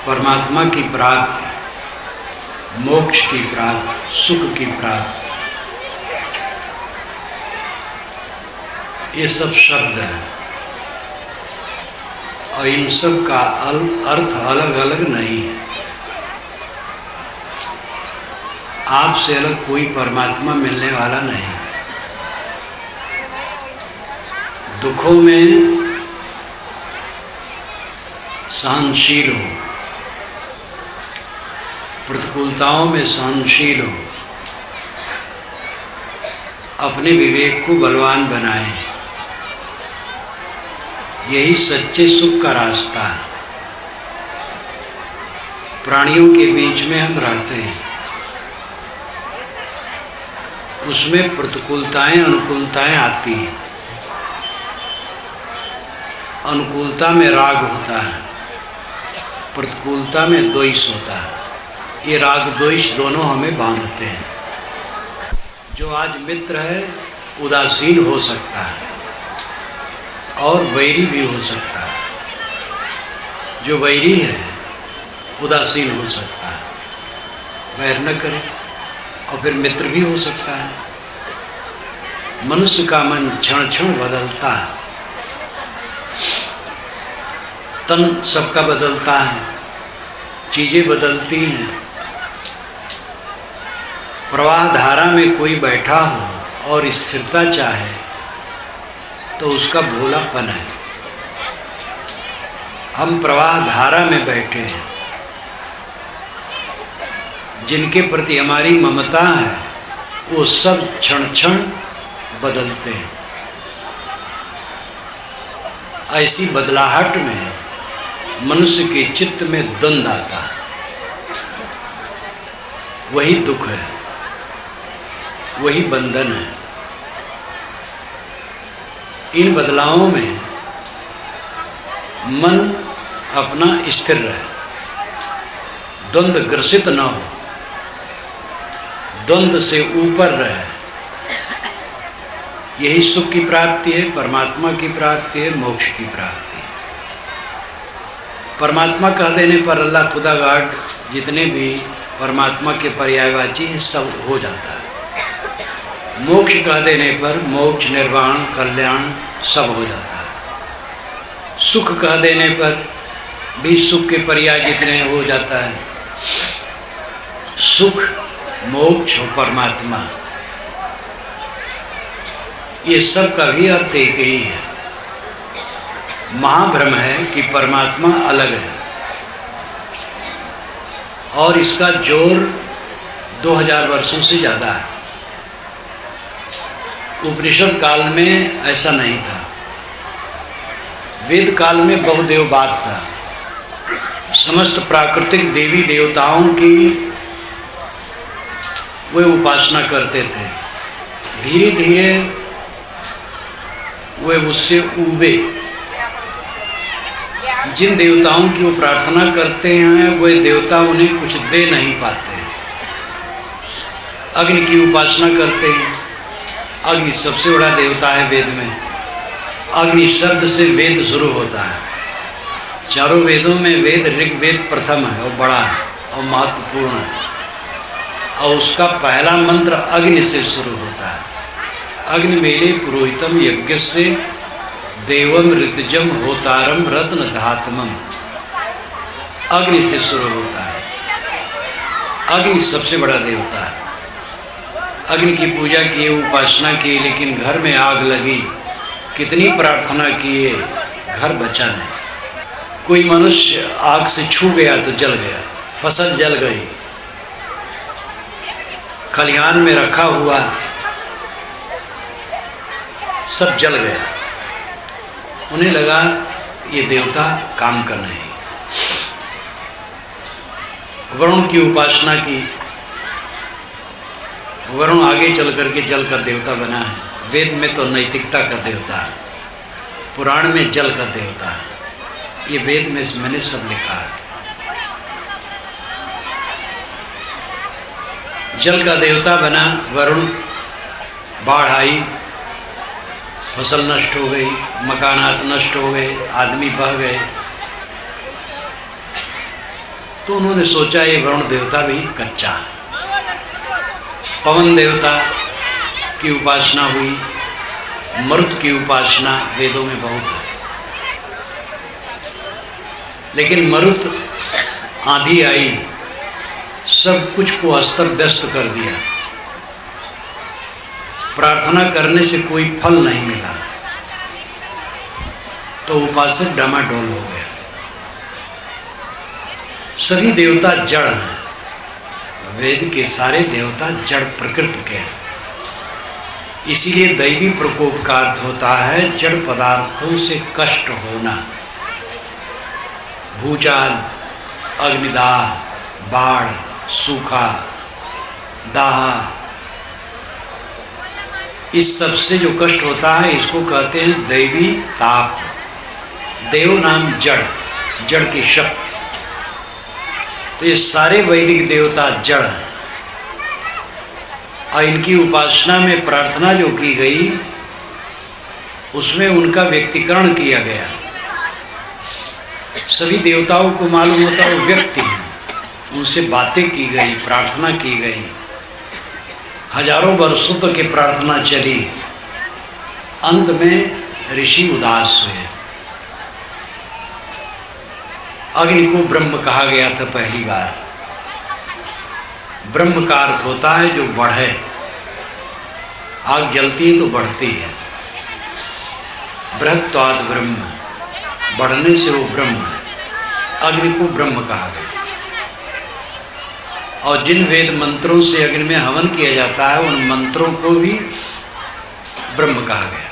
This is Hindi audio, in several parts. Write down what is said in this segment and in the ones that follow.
परमात्मा की प्राप्ति, मोक्ष की प्राप्ति, सुख की प्राप्ति, ये सब शब्द हैं और इन सब का अर्थ अलग अलग नहीं है। आपसे अलग कोई परमात्मा मिलने वाला नहीं। दुखों में सहनशील हो, प्रतिकूलताओं में सहनशील हो, अपने विवेक को बलवान बनाएं। यही सच्चे सुख का रास्ता है। प्राणियों के बीच में हम रहते हैं, उसमें प्रतिकूलताएं अनुकूलताएं आती हैं। अनुकूलता में राग होता है, प्रतिकूलता में द्वेष होता है। ये राग द्वेष दोनों हमें बांधते हैं। जो आज मित्र है उदासीन हो सकता है और वैरी भी हो सकता है। जो वैरी है उदासीन हो सकता है, वैर न करे, और फिर मित्र भी हो सकता है। मनुष्य का मन क्षण क्षण बदलता है, तन सबका बदलता है, चीजें बदलती हैं। प्रवाह धारा में कोई बैठा हो और स्थिरता चाहे तो उसका भोलापन है। हम प्रवाह धारा में बैठे हैं, जिनके प्रति हमारी ममता है वो सब क्षण क्षण बदलते हैं। ऐसी बदलाहट में मनुष्य के चित्त में द्वंद आता है, वही दुख है, वही बंधन है। इन बदलावों में मन अपना स्थिर रहे, द्वंद ग्रसित न हो, द्वंद से ऊपर रहे। यही सुख की प्राप्ति है, परमात्मा की प्राप्ति है, मोक्ष की प्राप्ति है। परमात्मा कह देने पर अल्लाह, खुदा, गॉड, जितने भी परमात्मा के पर्यायवाची सब हो जाता है। मोक्ष कह देने पर मोक्ष, निर्वाण, कल्याण सब हो जाता है। सुख कह देने पर भी सुख के पर्याय जितने हो जाता है। सुख, मोक्ष और परमात्मा, ये सब का भी अर्थ एक ही है। महाभ्रम है कि परमात्मा अलग है और इसका जोर 2000 वर्षों से ज़्यादा है। उपनिषद काल में ऐसा नहीं था। वेद काल में बहुदेववाद था। समस्त प्राकृतिक देवी देवताओं की वे उपासना करते थे। धीरे धीरे वे उससे उबे। जिन देवताओं की वो प्रार्थना करते हैं वे देवता उन्हें कुछ दे नहीं पाते। अग्नि की उपासना करते हैं। अग्नि सबसे बड़ा देवता है वेद में। अग्नि शब्द से वेद शुरू होता है। चारों वेदों में वेद ऋग्वेद प्रथम है और बड़ा है और महत्वपूर्ण है, और उसका पहला मंत्र अग्नि से शुरू होता है। अग्निमेले पुरोहितम यज्ञस्य देवम ऋतजम होतारम रत्न धातमम। अग्नि से शुरू होता है। अग्नि सबसे बड़ा देवता है। अग्नि की पूजा किए, उपासना की, लेकिन घर में आग लगी, कितनी प्रार्थना किए, घर बचा नहीं। कोई मनुष्य आग से छू गया तो जल गया, फसल जल गई। खलिहान में रखा हुआ सब जल गया। उन्हें लगा ये देवता काम कर रहे हैं। वरुण की उपासना की। वरुण आगे चल करके जल का देवता बना है। वेद में तो नैतिकता का देवता है, पुराण में जल का देवता है। ये वेद में मैंने सब लिखा है। जल का देवता बना वरुण। बाढ़ आई, फसल नष्ट हो गई, मकानात नष्ट हो गए, आदमी बह गए। तो उन्होंने सोचा ये वरुण देवता भी कच्चा है। पवन देवता की उपासना हुई, मरुत की उपासना वेदों में बहुत है, लेकिन मरुत आंधी आई, सब कुछ को अस्तर व्यस्त कर दिया, प्रार्थना करने से कोई फल नहीं मिला, तो उपासक डामाडोल हो गया। सभी देवता जड़ हैं, वेद के सारे देवता जड़ प्रकृति के हैं, इसीलिए दैवी प्रकोप का अर्थ होता है जड़ पदार्थों से कष्ट होना। भूचाल, अग्निदाह, बाढ़, सूखा, दाह, इस सब से जो कष्ट होता है इसको कहते हैं दैवी ताप। देव नाम जड़, जड़ की शक्ति। तो ये सारे वैदिक देवता जड़ हैं और इनकी उपासना में प्रार्थना जो की गई उसमें उनका व्यक्तिकरण किया गया। सभी देवताओं को मालूम होता वो व्यक्ति हैं, उनसे बातें की गई, प्रार्थना की गई, हजारों वर्षों तक ये प्रार्थना चली। अंत में ऋषि उदास हुए। अग्नि को ब्रह्म कहा गया था पहली बार। ब्रह्म का अर्थ होता है जो बढ़े। आग जलती है तो बढ़ती है। बृहत्वाद ब्रह्म, बढ़ने से वो ब्रह्म है। अग्नि को ब्रह्म कहा गया। और जिन वेद मंत्रों से अग्नि में हवन किया जाता है उन मंत्रों को भी ब्रह्म कहा गया।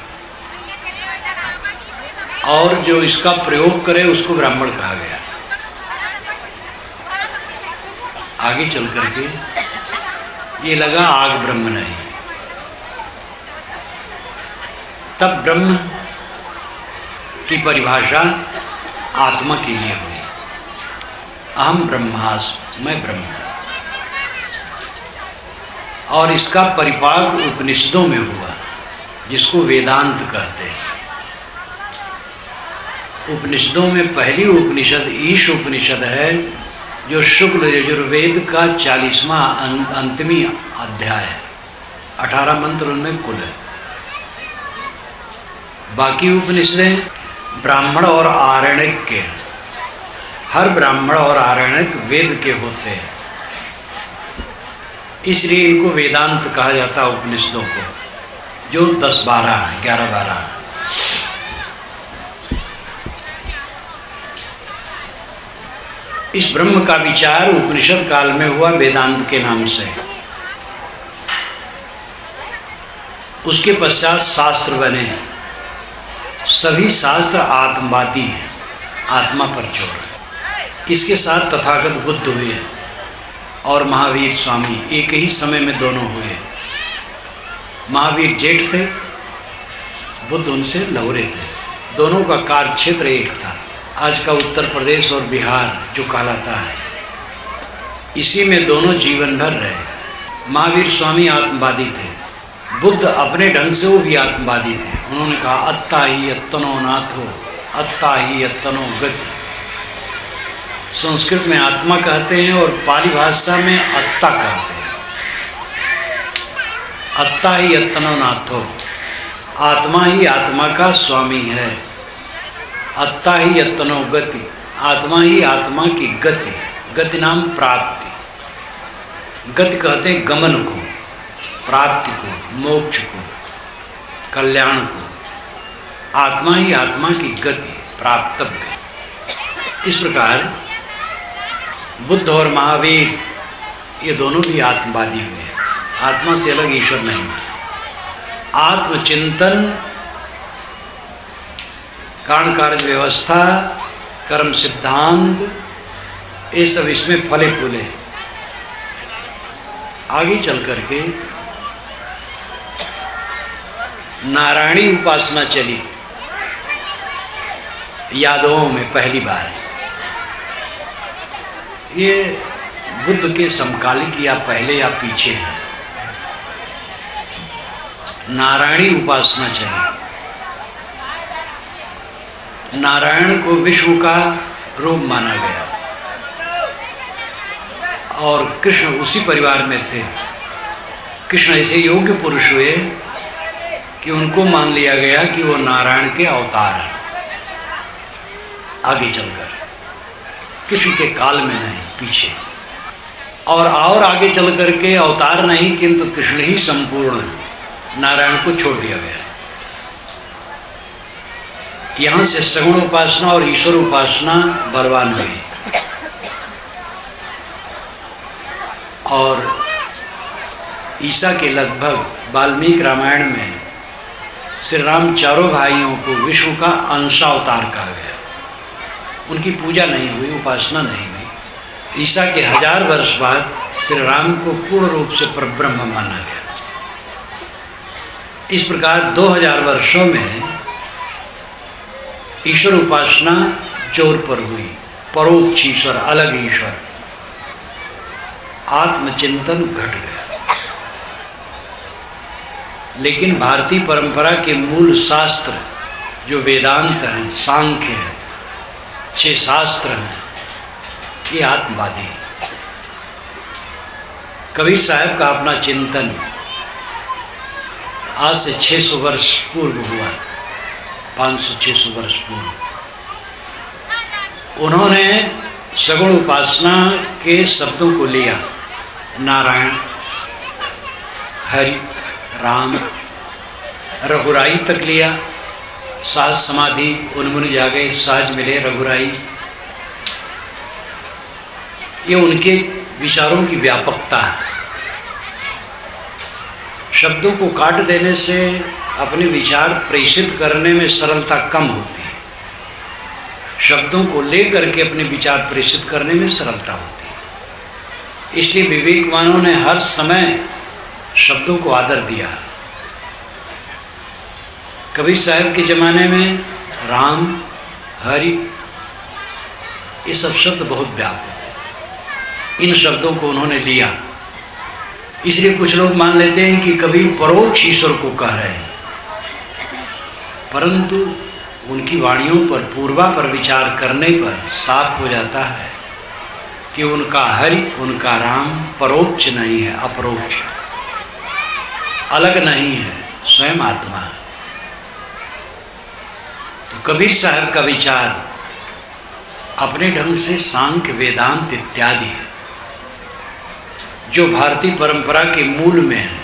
और जो इसका प्रयोग करे उसको ब्राह्मण कहा गया। आगे चल करके ये लगा आग ब्रह्म नहीं। तब ब्रह्म की परिभाषा आत्मा के लिए हुई। अहम ब्रह्मास्मि, मैं ब्रह्म। और इसका परिपाक उपनिषदों में हुआ, जिसको वेदांत कहते हैं। उपनिषदों में पहली उपनिषद ईश उपनिषद है, जो शुक्ल यजुर्वेद का 40वां अंतिमी अध्याय है। 18 मंत्र उनमें कुल है। बाकी उपनिषदें ब्राह्मण और आरण्यक के हैं। हर ब्राह्मण और आरण्यक वेद के होते हैं, इसलिए इनको वेदांत कहा जाता है उपनिषदों को, जो 10-12 हैं, 11-12 हैं। इस ब्रह्म का विचार उपनिषद काल में हुआ वेदांत के नाम से। उसके पश्चात शास्त्र बने। सभी शास्त्र आत्मवादी हैं, आत्मा पर जोर है। इसके साथ तथागत बुद्ध हुए और महावीर स्वामी, एक ही समय में दोनों हुए। महावीर जेठ थे, बुद्ध उनसे लौरे थे। दोनों का कार्य क्षेत्र एक था। आज का उत्तर प्रदेश और बिहार जो कहलाता है, इसी में दोनों जीवन भर रहे। महावीर स्वामी आत्मवादी थे, बुद्ध अपने ढंग से वो भी आत्मवादी थे। उन्होंने कहा अत्ता ही अत्तनो नाथो, अत्ता ही अत्तनो गति। संस्कृत में आत्मा कहते हैं और पाली भाषा में अत्ता कहते हैं। अत्ता ही अत्तनो नाथो, आत्मा ही आत्मा का स्वामी है। अत्ता ही अत्तनो गति, आत्मा ही आत्मा की गति। गति नाम प्राप्ति। गति कहते हैं गमन को, प्राप्ति को, मोक्ष को, कल्याण को। आत्मा ही आत्मा की गति, प्राप्तव्य। इस प्रकार बुद्ध और महावीर ये दोनों भी आत्मवादी हुए। आत्मा से अलग ईश्वर नहीं है। आत्मचिंतन, कारण कार्य व्यवस्था, कर्म सिद्धांत, ये सब इसमें फले फूले। आगे चल करके नारायणी उपासना चली यादवों में पहली बार। ये बुद्ध के समकालिक या पहले या पीछे है। नारायणी उपासना चली। नारायण को विश्व का रूप माना गया। और कृष्ण उसी परिवार में थे। कृष्ण ऐसे योग्य पुरुष हुए कि उनको मान लिया गया कि वो नारायण के अवतार हैं। आगे चलकर किसी के काल में नहीं, पीछे और आगे चल करके अवतार नहीं किंतु कृष्ण ही संपूर्ण, नारायण को छोड़ दिया गया। यहां से सगुण उपासना और ईश्वर उपासना बलवान हुई। और ईसा के लगभग वाल्मीकि रामायण में श्री राम चारों भाइयों को विष्णु का अंशावतार कहा गया। उनकी पूजा नहीं हुई, उपासना नहीं हुई। ईसा के 1000 वर्ष बाद श्री राम को पूर्ण रूप से परब्रह्म माना गया। इस प्रकार 2000 वर्षों में ईश्वर उपासना जोर पर हुई। परोक्ष ईश्वर, अलग ईश्वर, आत्मचिंतन घट गया। लेकिन भारतीय परंपरा के मूल शास्त्र जो वेदांत हैं, सांख्य है, 6 शास्त्र हैं, ये आत्मवादी है। कबीर साहब का अपना चिंतन आज से 600 वर्ष पूर्व हुआ, 500-600 वर्ष पूर्व। उन्होंने सगुण उपासना के शब्दों को लिया, नारायण, हरि, राम, रघुराई तक लिया। साज समाधि उन्मुन जागे, साज मिले रघुराई। ये उनके विचारों की व्यापकता है। शब्दों को काट देने से अपने विचार प्रेषित करने में सरलता कम होती है, शब्दों को लेकर के अपने विचार प्रेषित करने में सरलता होती है। इसलिए विवेकवानों ने हर समय शब्दों को आदर दिया। कबीर साहब के ज़माने में राम, हरि, ये सब शब्द बहुत व्याप्त थे। इन शब्दों को उन्होंने लिया। इसलिए कुछ लोग मान लेते हैं कि कबीर परोक्ष ईश्वर को कह रहे हैं, परंतु उनकी वाणियों पर पूर्वापर विचार करने पर साफ हो जाता है कि उनका हरि, उनका राम परोक्ष नहीं है, अपरोक्ष है, अलग नहीं है, स्वयं आत्मा है। तो कबीर साहब का विचार अपने ढंग से सांख्य, वेदांत इत्यादि है, जो भारतीय परंपरा के मूल में है,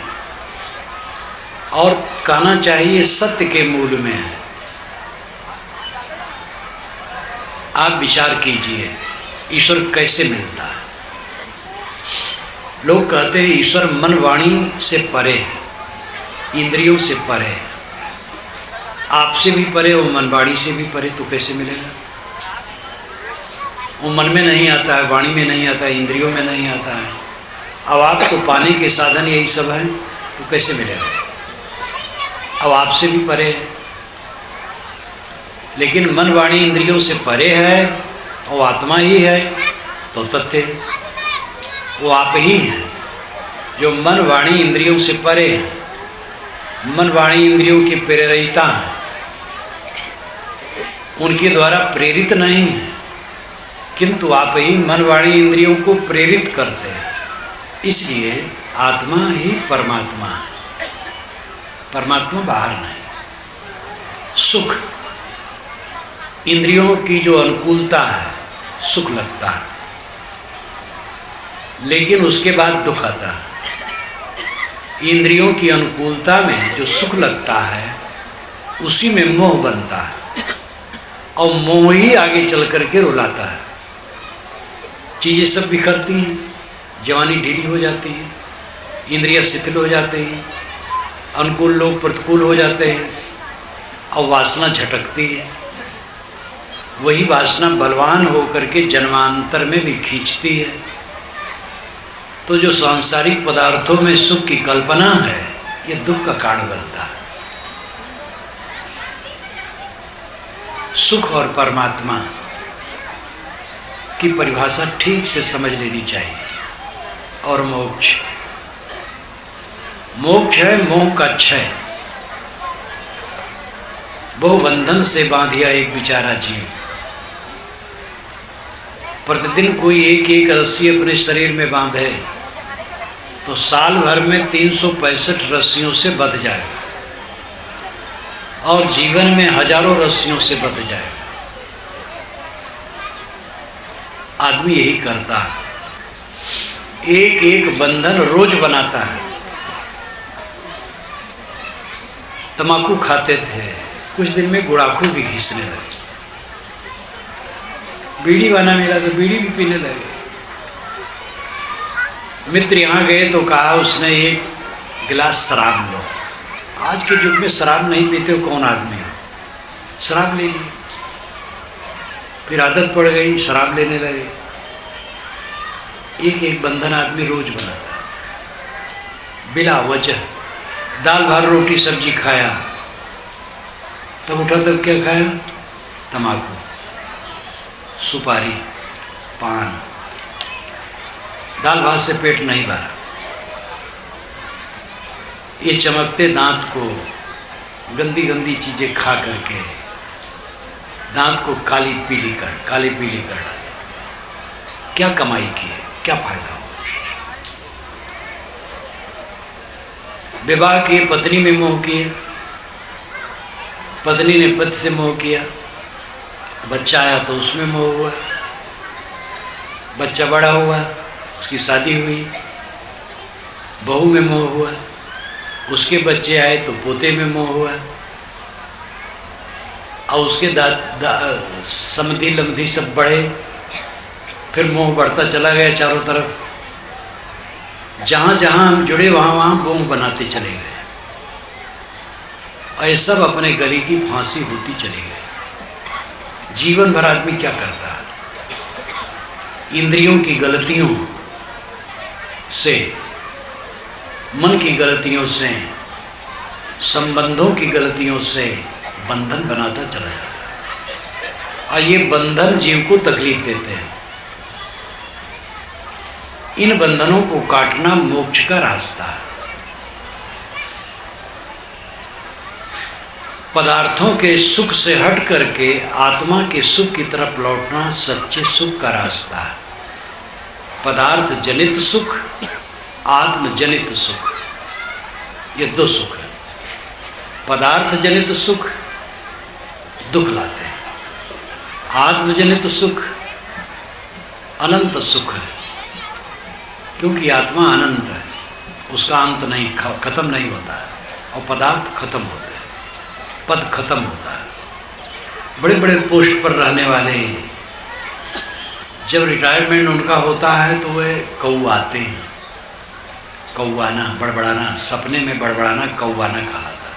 और कहना चाहिए सत्य के मूल में है। आप विचार कीजिए, ईश्वर कैसे मिलता है? लोग कहते हैं ईश्वर मन वाणी से परे है, इंद्रियों से परे है। आपसे भी परे, वो मन वाणी से भी परे, तो कैसे मिलेगा? वो मन में नहीं आता है, वाणी में नहीं आता है, इंद्रियों में नहीं आता है। अब आपको पाने के साधन यही सब है, तो कैसे मिलेगा? अब आपसे भी परे है, लेकिन मन वाणी इंद्रियों से परे है और आत्मा ही है, तो तथ्य वो आप ही हैं जो मन वाणी इंद्रियों से परे हैं, मन वाणी इंद्रियों की प्रेरिता है, उनके द्वारा प्रेरित नहीं है, किंतु आप ही मन वाणी इंद्रियों को प्रेरित करते हैं। इसलिए आत्मा ही परमात्मा है, परमात्मा बाहर नहीं। सुख, इंद्रियों की जो अनुकूलता है, सुख लगता है, लेकिन उसके बाद दुख आता है। इंद्रियों की अनुकूलता में जो सुख लगता है, उसी में मोह बनता है, और मोह ही आगे चल करके रुलाता है। चीज़ें सब बिखरती हैं, जवानी ढीली हो जाती है, इंद्रियां शिथिल हो जाते हैं, अनुकूल लोग प्रतिकूल हो जाते हैं, और वासना झटकती है। वही वासना बलवान होकर के जन्मांतर में भी खींचती है। तो जो सांसारिक पदार्थों में सुख की कल्पना है, ये दुख का कारण बनता है। सुख और परमात्मा की परिभाषा ठीक से समझ लेनी चाहिए। और मोक्ष, मोक्ष है मोह का क्षय। बहु बंधन से बांधिया एक बेचारा जीव, प्रतिदिन कोई एक एक रस्सी अपने शरीर में बांधे तो साल भर में 365 रस्सियों से बंध जाएगा और जीवन में हजारों रस्सियों से बंध जाएगा। आदमी यही करता है, एक एक बंधन रोज बनाता है। तंबाकू खाते थे, कुछ दिन में गुड़ाखू भी घिसने लगे। बीड़ी वाला मिला तो बीड़ी भी पीने लगे। मित्र यहाँ गए तो कहा उसने एक गिलास शराब लो। आज के युग में शराब नहीं पीते हो कौन आदमी हो, शराब ले ली। फिर आदत पड़ गई, शराब लेने लगे। एक एक बंधन आदमी रोज बनाता है बिला वजह। दाल भात रोटी सब्जी खाया, तब उठा तब क्या खाया? तंबाकू, सुपारी, पान। दाल भात से पेट नहीं भरा। ये चमकते दांत को गंदी गंदी चीजें खा करके दांत को काली पीली कर डाले। क्या कमाई की है, क्या फायदा हो? विवाह किए, पत्नी में मोह किया, पत्नी ने पति से मोह किया, बच्चा आया तो उसमें मोह हुआ, बच्चा बड़ा हुआ, उसकी शादी हुई, बहू में मोह हुआ, उसके बच्चे आए तो पोते में मोह हुआ, और उसके समधी लमधी सब बढ़े, फिर मोह बढ़ता चला गया चारों तरफ। जहाँ जहाँ हम जुड़े वहाँ वहाँ मोह बनाते चले गए और ये सब अपने गले की फांसी होती चली गई। जीवन भर आदमी क्या करता है? इंद्रियों की गलतियों से, मन की गलतियों से, संबंधों की गलतियों से बंधन बनाता चला जाता है और ये बंधन जीव को तकलीफ देते हैं। इन बंधनों को काटना मोक्ष का रास्ता है। पदार्थों के सुख से हट करके आत्मा के सुख की तरफ लौटना सच्चे सुख का रास्ता है। पदार्थ जनित सुख, आत्म जनित सुख, ये दो सुख है। पदार्थ जनित सुख दुख लाते हैं, आत्मजनित सुख अनंत सुख है, क्योंकि आत्मा अनंत है, उसका अंत नहीं, खत्म नहीं होता है। और पदार्थ खत्म होते हैं, पद खत्म होता है। बड़े बड़े पोस्ट पर रहने वाले जब रिटायरमेंट उनका होता है तो वे कौआते हैं। कौआना, बड़बड़ाना, सपने में बड़बड़ाना कौआना कहा था।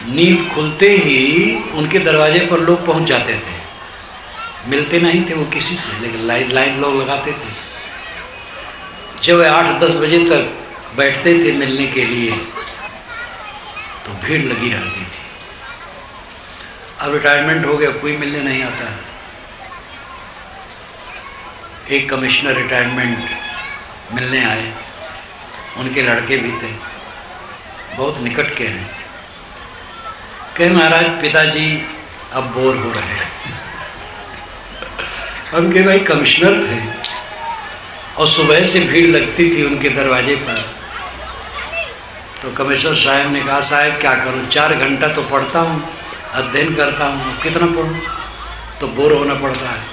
नींद खुलते ही उनके दरवाजे पर लोग पहुंच जाते थे। मिलते नहीं थे वो किसी से, लेकिन लाइन लोग लगाते थे। जब 8-10 बजे तक बैठते थे मिलने के लिए तो भीड़ लगी रहती थी। अब रिटायरमेंट हो गया, कोई मिलने नहीं आता। एक कमिश्नर रिटायरमेंट मिलने आए, उनके लड़के भी थे, बहुत निकट के हैं। कहे महाराज पिताजी अब बोर हो रहे हैं। हम के भाई कमिश्नर थे और सुबह से भीड़ लगती थी उनके दरवाजे पर। तो कमिश्नर साहब ने कहा साहब क्या करूं, 4 घंटा तो पढ़ता हूं, अध्ययन करता हूं, कितना पढ़ूं, तो बोर होना पड़ता है।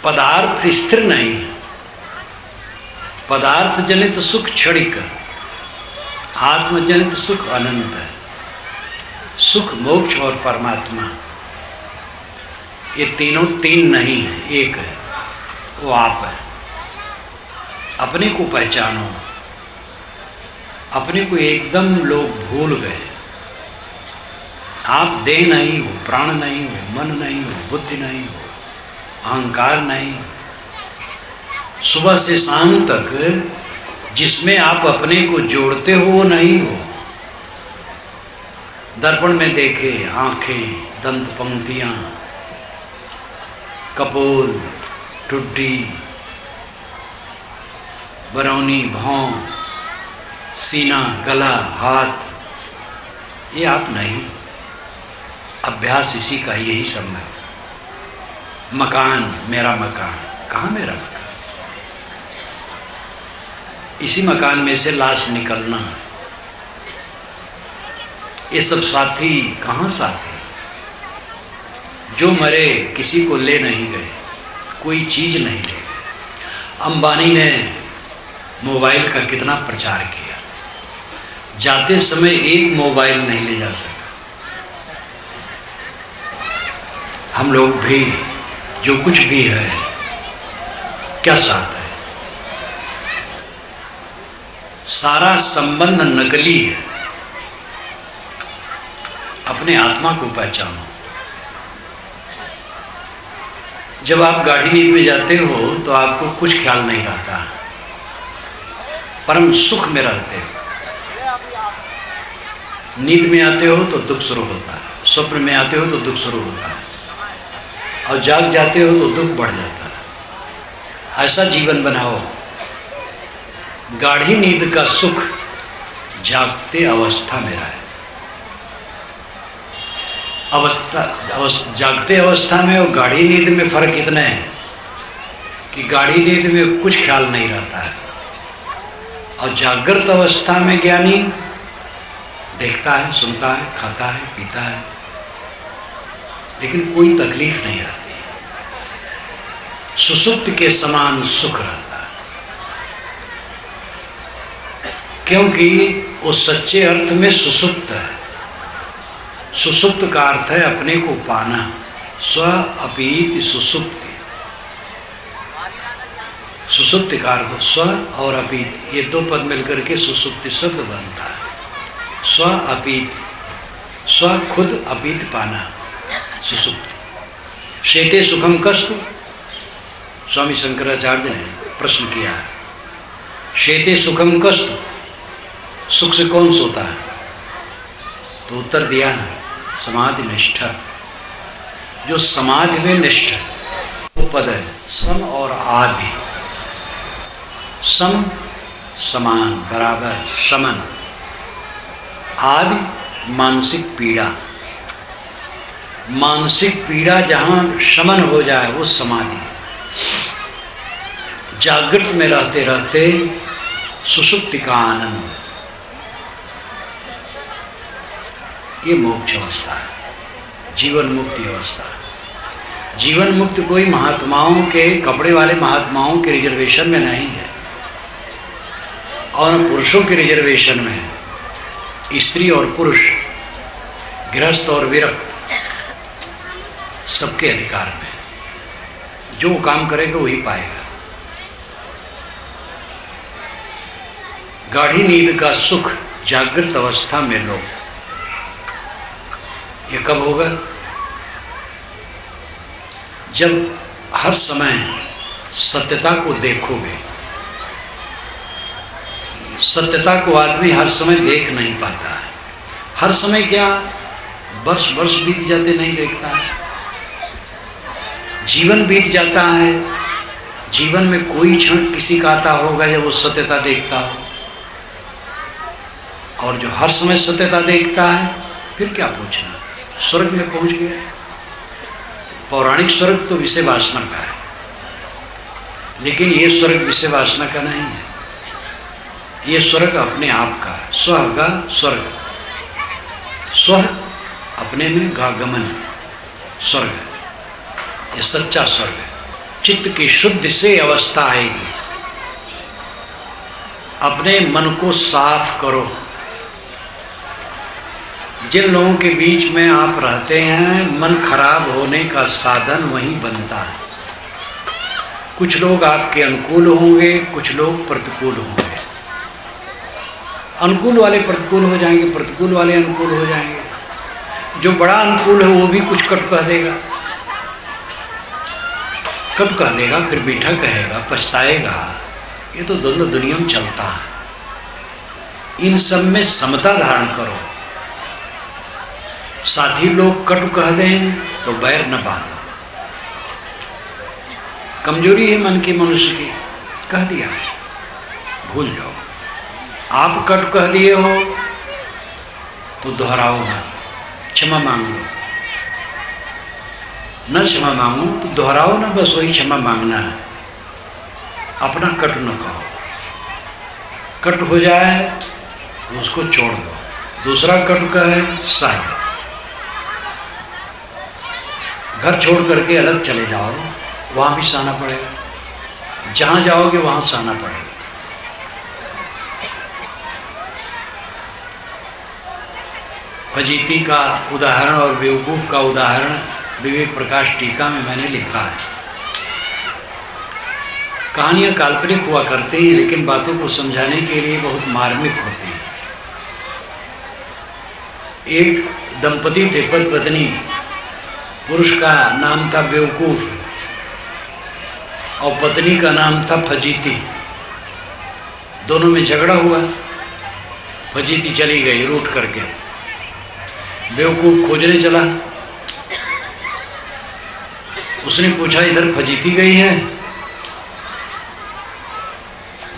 पदार्थ स्थिर नहीं है, पदार्थ जनित सुख क्षणिक, आत्मजनित सुख अनंत है। सुख, मोक्ष और परमात्मा ये तीनों तीन नहीं है, एक है, वो आप है। अपने को पहचानो। अपने को एकदम लोग भूल गए। आप देह नहीं हो, प्राण नहीं हो, मन नहीं हो, बुद्धि नहीं हो, अहंकार नहीं। सुबह से शाम तक जिसमें आप अपने को जोड़ते हो वो नहीं हो। दर्पण में देखे आंखें, दंत पंक्तियां, कपोल, ठुड्डी, बरौनी, भौं, सीना, गला, हाथ, ये आप नहीं, अभ्यास इसी का, यही सब है। मकान, मेरा मकान, कहाँ मेरा मकान? इसी मकान में से लाश निकलना। ये सब साथी कहाँ साथी? जो मरे किसी को ले नहीं गए, कोई चीज नहीं ले गए। अंबानी ने मोबाइल का कितना प्रचार किया, जाते समय एक मोबाइल नहीं ले जा सका। हम लोग भी जो कुछ भी है, क्या साथ है? सारा संबंध नकली है। अपने आत्मा को पहचानो। जब आप गाढ़ी नींद में जाते हो तो आपको कुछ ख्याल नहीं रहता, परम सुख में रहते हो। नींद में आते हो तो दुख शुरू होता है, स्वप्न में आते हो तो दुख शुरू होता है, और जाग जाते हो तो दुख बढ़ जाता है। ऐसा जीवन बनाओ। गाढ़ी नींद का सुख जागते अवस्था में रहे। जागते अवस्था में और गाढ़ी नींद में फर्क इतना है कि गाढ़ी नींद में कुछ ख्याल नहीं रहता है, और जागृत अवस्था में ज्ञानी देखता है, सुनता है, खाता है, पीता है, लेकिन कोई तकलीफ नहीं रहती। सुसुप्त के समान सुख रहता है, क्योंकि वो सच्चे अर्थ में सुसुप्त है। सुसुप्त का अर्थ है अपने को पाना। स्व अपीति सुसुप्ति। सुसुप्ति का अर्थ स्व और अपीति, ये दो पद मिलकर के सुसुप्ति शब्द बनता है। स्व अपीति, स्व खुद, अपीति पाना, सुसुप्ति। शेते सुखम कस्तु, स्वामी शंकराचार्य ने प्रश्न किया है, शेते सुखम कस्तु, सुख से कौन सोता है? तो उत्तर दिया है, समाधि निष्ठ। जो समाधि में निष्ठ है वो पद है सम और आदि। सम समान, बराबर, समन। आदि मानसिक पीड़ा। मानसिक पीड़ा जहां शमन हो जाए वो समाधि है। जागृत में रहते रहते सुषुप्ति का आनंद, ये मोक्ष अवस्था है, जीवन मुक्ति अवस्था है। जीवन मुक्ति कोई महात्माओं के, कपड़े वाले महात्माओं के रिजर्वेशन में नहीं है, और पुरुषों के रिजर्वेशन में है। स्त्री और पुरुष, गृहस्थ और विरक्त, सबके अधिकार में। जो काम करेगा वही पाएगा। गाढ़ी नींद का सुख जागृत अवस्था में लो। ये कब होगा? जब हर समय सत्यता को देखोगे। सत्यता को आदमी हर समय देख नहीं पाता है। हर समय क्या, वर्ष वर्ष बीत जाते नहीं देखता है। जीवन बीत जाता है, जीवन में कोई क्षण किसी का आता होगा जब वो सत्यता देखता हो। और जो हर समय सत्यता देखता है, फिर क्या पूछना, स्वर्ग में पहुंच गया। पौराणिक स्वर्ग तो विषय वासना का है, लेकिन ये स्वर्ग विषय वासना का नहीं है। ये स्वर्ग अपने आप का, स्व का स्वर्ग। स्व अपने में गागमन स्वर्ग, ये सच्चा स्वर्ग है। चित्त की शुद्ध से अवस्था आएगी। अपने मन को साफ करो। जिन लोगों के बीच में आप रहते हैं, मन खराब होने का साधन वहीं बनता है। कुछ लोग आपके अनुकूल होंगे, कुछ लोग प्रतिकूल होंगे। अनुकूल वाले प्रतिकूल हो जाएंगे, प्रतिकूल वाले अनुकूल हो जाएंगे। जो बड़ा अनुकूल है वो भी कुछ कट कह देगा। कब कह देगा, फिर मीठा कहेगा, पछताएगा। ये तो दोनों दुनिया में चलता है। इन सब में समता धारण करो। साथी लोग कटु कह दें तो बैर न बांधो। कमजोरी है मन की, मनुष्य की, कह दिया, भूल जाओ। आप कटु कह दिए हो तो दोहराओ ना, क्षमा मांग लो। न क्षमा मांगो तो दोहराओ ना, बस वही क्षमा मांगना है। अपना कट न कहो, कट हो जाए तो उसको छोड़ दो, दूसरा कट का है सह। घर छोड़ करके अलग चले जाओ, वहां भी सहना पड़ेगा, जहां जाओगे वहां सहना पड़ेगा। फजीती का उदाहरण और बेवकूफ का उदाहरण विवेक प्रकाश टीका में मैंने लिखा है। कहानियां काल्पनिक हुआ करती हैं, लेकिन बातों को समझाने के लिए बहुत मार्मिक होती हैं। एक दंपति थे, पति पत्नी। पुरुष का नाम था बेवकूफ और पत्नी का नाम था फजीती। दोनों में झगड़ा हुआ, फजीती चली गई रूठ करके, बेवकूफ खोजने चला। उसने पूछा इधर फजीती गई है?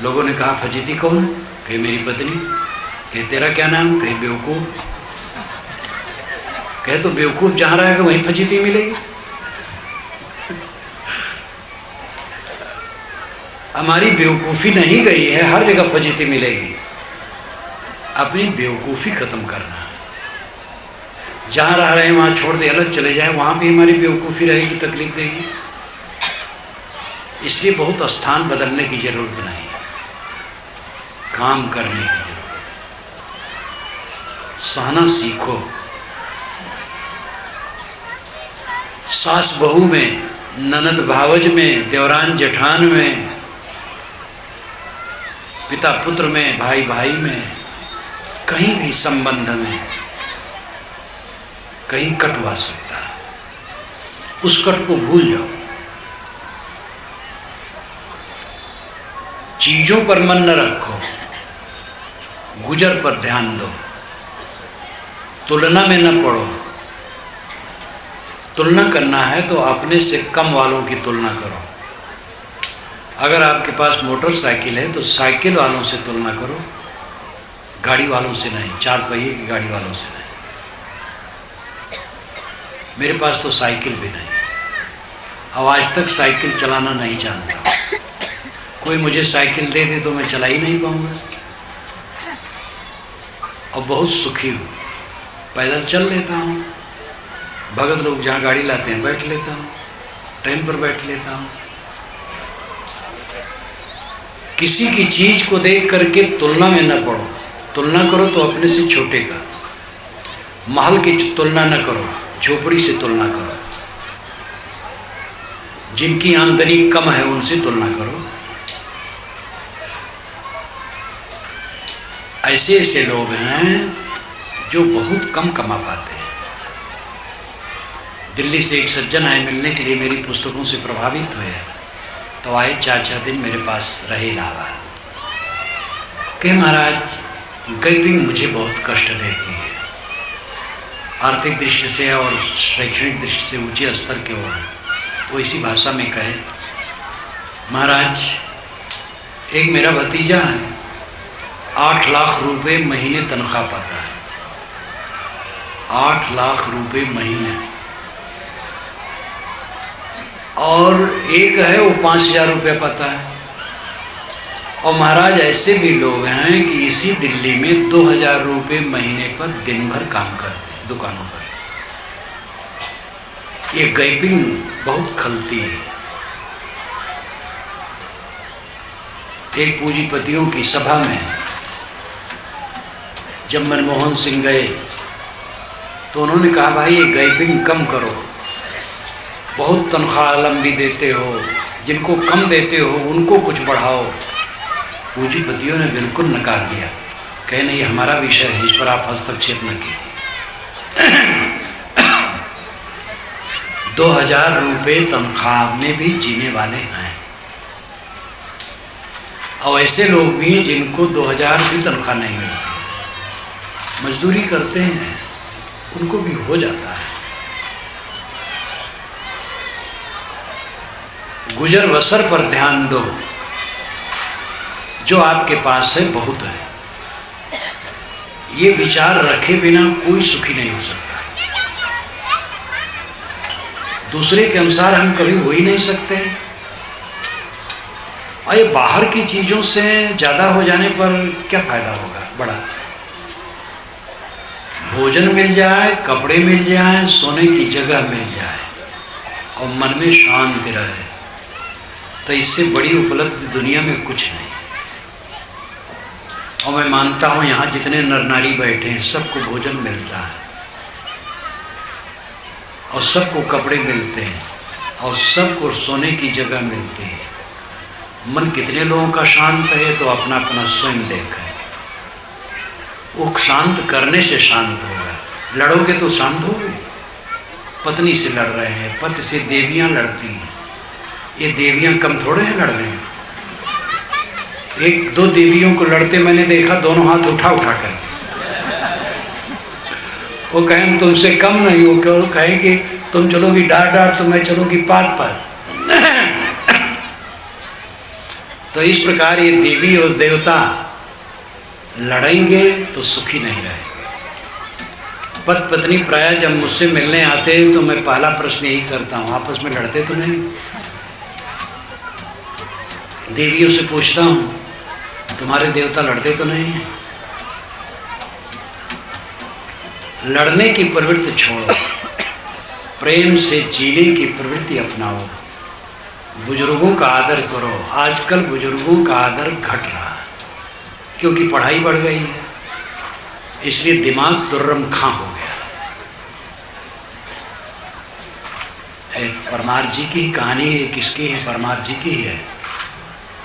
लोगों ने कहा फजीती कौन? कहे मेरी पत्नी। कहे तेरा क्या नाम? कहे बेवकूफ। कहे तो बेवकूफ जहां रहेगा वहीं फजीती मिलेगी। हमारी बेवकूफी नहीं गई है, हर जगह फजीती मिलेगी। अपनी बेवकूफी खत्म करना, जहां रह रहे हैं वहां छोड़ दे, अलग चले जाए, वहां भी हमारी बेवकूफी रहेगी, तकलीफ देगी। इसलिए बहुत स्थान बदलने की जरूरत नहीं, काम करने की जरूरत है। सहना सीखो। सास बहू में, ननद भावज में, देवरान जेठान में, पिता पुत्र में, भाई भाई में, कहीं भी संबंध में कहीं कट हुआ सकता है। उस कट को भूल जाओ। चीजों पर मन न रखो, गुजर पर ध्यान दो। तुलना में न पड़ो। तुलना करना है तो अपने से कम वालों की तुलना करो। अगर आपके पास मोटरसाइकिल है तो साइकिल वालों से तुलना करो, गाड़ी वालों से नहीं, चार पहिए की गाड़ी वालों से नहीं। मेरे पास तो साइकिल भी नहीं, अब आज तक साइकिल चलाना नहीं जानता। कोई मुझे साइकिल दे दे तो मैं चला ही नहीं पाऊंगा। और बहुत सुखी हूँ, पैदल चल लेता हूँ, भगत लोग जहाँ गाड़ी लाते हैं बैठ लेता हूँ, ट्रेन पर बैठ लेता हूँ। किसी की चीज को देख करके तुलना में न पड़ो। तुलना करो तो अपने से छोटे का। महल की तुलना न करो, झोपड़ी से तुलना करो। जिनकी आमदनी कम है उनसे तुलना करो। ऐसे ऐसे लोग हैं जो बहुत कम कमा पाते हैं। दिल्ली से एक सज्जन आए मिलने के लिए, मेरी पुस्तकों से प्रभावित हुए, तो आए 4-4 दिन मेरे पास रहे इलाहाबाद। कहे महाराज गैपिंग मुझे बहुत कष्ट देती है, आर्थिक दृष्टि से और शैक्षणिक दृष्टि से ऊंचे स्तर के हो। तो इसी भाषा में कहे महाराज एक मेरा भतीजा है, 8 लाख रुपए महीने तनख्वाह पाता है। 8 लाख रुपए महीने। और एक है वो 5,000 रुपये पाता है। और महाराज ऐसे भी लोग हैं कि इसी दिल्ली में 2,000 रुपये महीने पर दिन भर काम करते हैं दुकानों पर। ये गैपिंग बहुत खलती है। एक पूंजीपतियों की सभा में जब मनमोहन सिंह गए तो उन्होंने कहा भाई ये गैपिंग कम करो, बहुत तनख्वाह लंबी देते हो, जिनको कम देते हो उनको कुछ बढ़ाओ। पूंजीपतियों ने बिल्कुल नकार दिया, कहे नहीं हमारा विषय है, इस पर आप हस्तक्षेप न कीजिए। 2,000 रुपये तनख्वाह में भी जीने वाले हैं और ऐसे लोग भी जिनको 2,000 भी तनख्वाह नहीं मिलती, मजदूरी करते हैं, उनको भी हो जाता है। गुजर बसर पर ध्यान दो। जो आपके पास है बहुत है, ये विचार रखे बिना कोई सुखी नहीं हो सकता। दूसरे के अनुसार हम कभी हो ही नहीं सकते। और ये बाहर की चीजों से ज्यादा हो जाने पर क्या फायदा होगा? बड़ा भोजन मिल जाए, कपड़े मिल जाए, सोने की जगह मिल जाए और मन में शांति रहे, तो इससे बड़ी उपलब्धि दुनिया में कुछ नहीं। और मैं मानता हूं यहाँ जितने नर नारी बैठे हैं सबको भोजन मिलता है और सबको कपड़े मिलते हैं और सबको सोने की जगह मिलती है। मन कितने लोगों का शांत है तो अपना अपना स्वयं देखें। वो शांत करने से शांत होगा। लड़ोगे तो शांत होगे। पत्नी से लड़ रहे हैं, पति से देवियां लड़ती हैं। ये देवियां कम थोड़े हैं लड़ने में। एक दो देवियों को लड़ते मैंने देखा, दोनों हाथ उठा उठा कर। वो कहें तुमसे कम नहीं हो, क्यों कहेंगे तुम चलोगी डार डार तो मैं चलूंगी पार पार। तो इस प्रकार ये देवी और देवता लड़ेंगे तो सुखी नहीं रहेंगे। पति पत्नी प्राय जब मुझसे मिलने आते हैं तो मैं पहला प्रश्न यही करता हूँ, आपस में लड़ते तो नहीं? देवियों से पूछता हूँ तुम्हारे देवता लड़ते तो नहीं? लड़ने की प्रवृत्ति छोड़ो, प्रेम से जीने की प्रवृत्ति अपनाओ, बुजुर्गों का आदर करो। आजकल बुजुर्गों का आदर घट रहा है क्योंकि पढ़ाई बढ़ गई है, इसलिए दिमाग दुर्रम खां हो गया। परमार जी की ही कहानी है, किसकी है? परमार जी की ही है।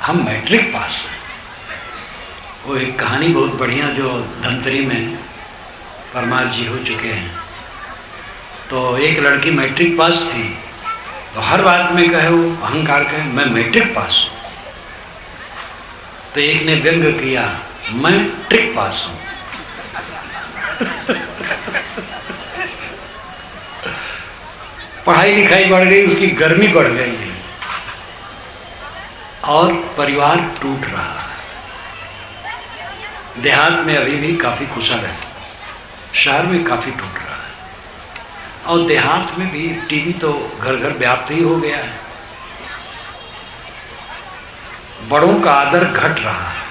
हम मैट्रिक पास हैं। वो एक कहानी बहुत बढ़िया जो धमतरी में परमार जी हो चुके हैं। तो एक लड़की मैट्रिक पास थी तो हर बात में कहे, वो अहंकार कहे मैं मैट्रिक पास हूँ। तो एक ने व्यंग किया मैं ट्रिक पास हूँ। पढ़ाई लिखाई बढ़ गई, उसकी गर्मी बढ़ गई है और परिवार टूट रहा है। देहात में अभी भी काफी कुशल है, शहर में काफी टूट रहा है। और देहात में भी टीवी तो घर घर व्याप्त ही हो गया है। बड़ों का आदर घट रहा है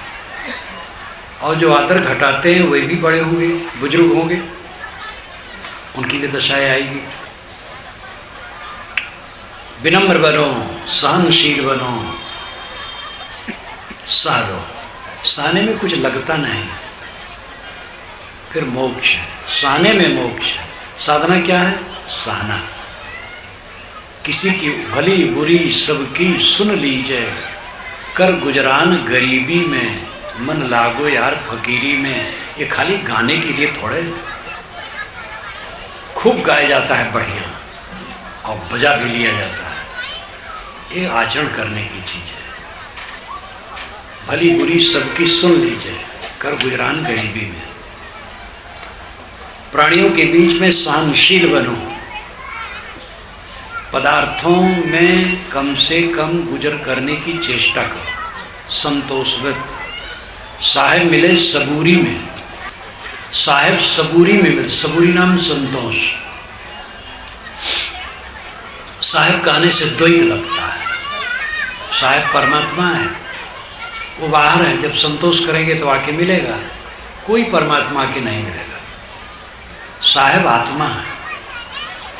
और जो आदर घटाते हैं वे भी बड़े होंगे, बुजुर्ग होंगे, उनकी भी दशाएं आएगी। विनम्र बनो, सहनशील बनो, सह लो। सहने में कुछ लगता नहीं, फिर मोक्ष है। सहने में मोक्ष है। साधना क्या है? सहना। किसी की भली बुरी सबकी सुन लीजिए, कर गुजरान गरीबी में, मन लागो यार फकीरी में। ये खाली गाने के लिए थोड़े, खूब गाया जाता है बढ़िया और बजा भी लिया जाता है। ये आचरण करने की चीज है। भली बुरी सबकी सुन लीजिए, कर गुजरान गरीबी में। प्राणियों के बीच में सहनशील बनो, पदार्थों में कम से कम गुजर करने की चेष्टा करो। संतोषवत। साहेब मिले सबूरी में, साहेब सबूरी में मिले, सबूरी नाम संतोष। साहेब कहने से द्वैत लगता है। साहेब परमात्मा है, वो बाहर है। जब संतोष करेंगे तो आके मिलेगा, कोई परमात्मा के नहीं मिलेगा। साहेब आत्मा है,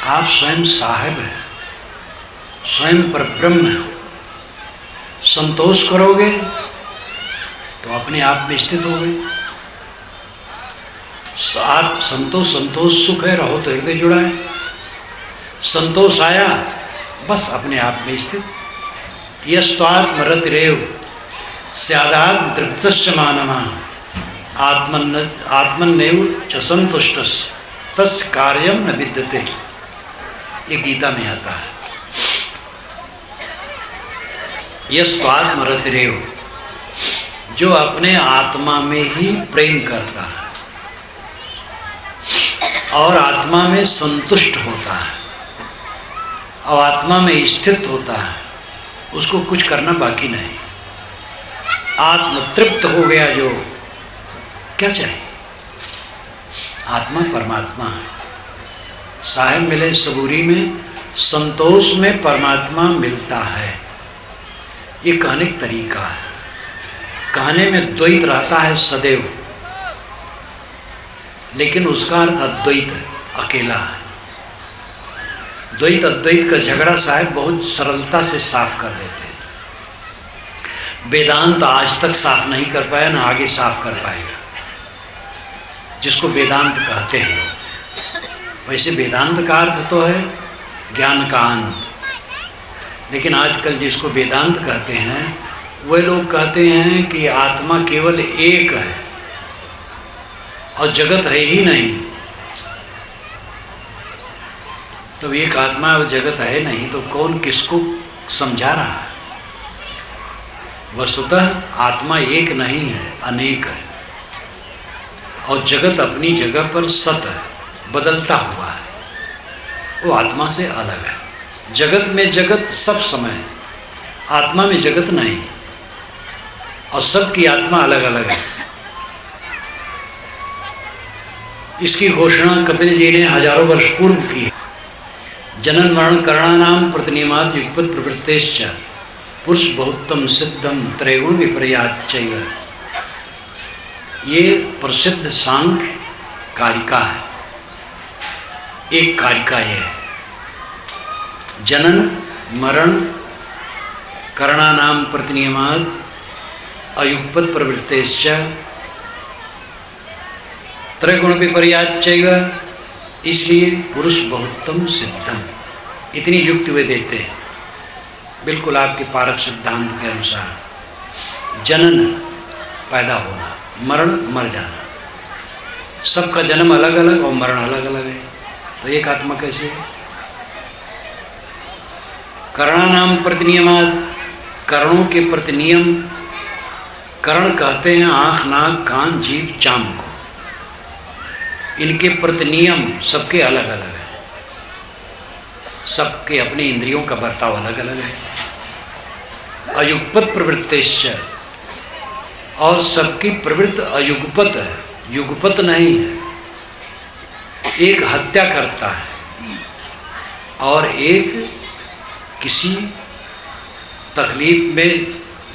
आप स्वयं साहेब हैं, स्वयं पर ब्रह्म है। संतोष करोगे तो अपने आप में स्थित हो गए। आप संतोष सुख है, रहो तो हृदय जुड़ा है। संतोष आया बस अपने आप में स्थित। यस्त्वात्मरतिरेव स्यादात्म तृप्तस्य मानवा आत्मन्नेव च संतुष्टस्य तस्य कार्यम न विद्यते। ये गीता में आता है। यस्त्वात्मरतिरेव, जो अपने आत्मा में ही प्रेम करता है और आत्मा में संतुष्ट होता है और आत्मा में स्थित होता है, उसको कुछ करना बाकी नहीं। आत्म तृप्त हो गया जो, क्या चाहिए? आत्मा परमात्मा है। साहेब मिले सबूरी में, संतोष में परमात्मा मिलता है। ये कहने का तरीका है। कहने में द्वैत रहता है सदैव, लेकिन उसका अर्थ अद्वैत है, अकेला है। द्वैत अद्वैत का झगड़ा साहब बहुत सरलता से साफ कर देते हैं। वेदांत आज तक साफ नहीं कर पाया, ना आगे साफ कर पाएगा, जिसको वेदांत कहते हैं लोग। वैसे वेदांत का अर्थ तो है ज्ञान का अंत, लेकिन आजकल जिसको वेदांत कहते हैं वे लोग कहते हैं कि आत्मा केवल एक है और जगत है ही नहीं। तो एक आत्मा और जगत है नहीं तो कौन किसको समझा रहा है? वस्तुतः आत्मा एक नहीं है, अनेक है, और जगत अपनी जगह पर सत है, बदलता हुआ है, वो आत्मा से अलग है। जगत में जगत सब समय, आत्मा में जगत नहीं, और सबकी आत्मा अलग अलग है। इसकी घोषणा कपिल जी ने हजारों वर्ष पूर्व की है। जनन मरण करणानाम प्रतिनियमात् युगपत् प्रवृत्तेश्च पुरुष बहुत्तम सिद्धम त्रैगुण विपर्याच्चैव। ये प्रसिद्ध सांख्य कारिका है। एक कारिका ये है, जनन मरण करणानाम प्रतिनियमात् अयुगपत् प्रवृत्तेश्च त्रैगुण विपर्याच्चैव। इसलिए पुरुष बहुत्तम सिद्धम, इतनी युक्ति वे देते हैं बिल्कुल आपके पारक सिद्धांत के अनुसार। जनन पैदा होना, मरण मर जाना, सबका जन्म अलग अलग और मरण अलग अलग है, तो एक आत्मा कैसे है? करणानाम प्रतिनियमात्, करणों के प्रतिनियम। करण कहते हैं आँख नाक कान जीभ चाम को। इनके प्रतिनियम सबके अलग अलग है, सबके अपने इंद्रियों का बर्ताव अलग अलग है। अयुगपत प्रवृत्तिश्च, और सबकी प्रवृत्ति अयुगपत है, युगपत नहीं है। एक हत्या करता है और एक किसी तकलीफ में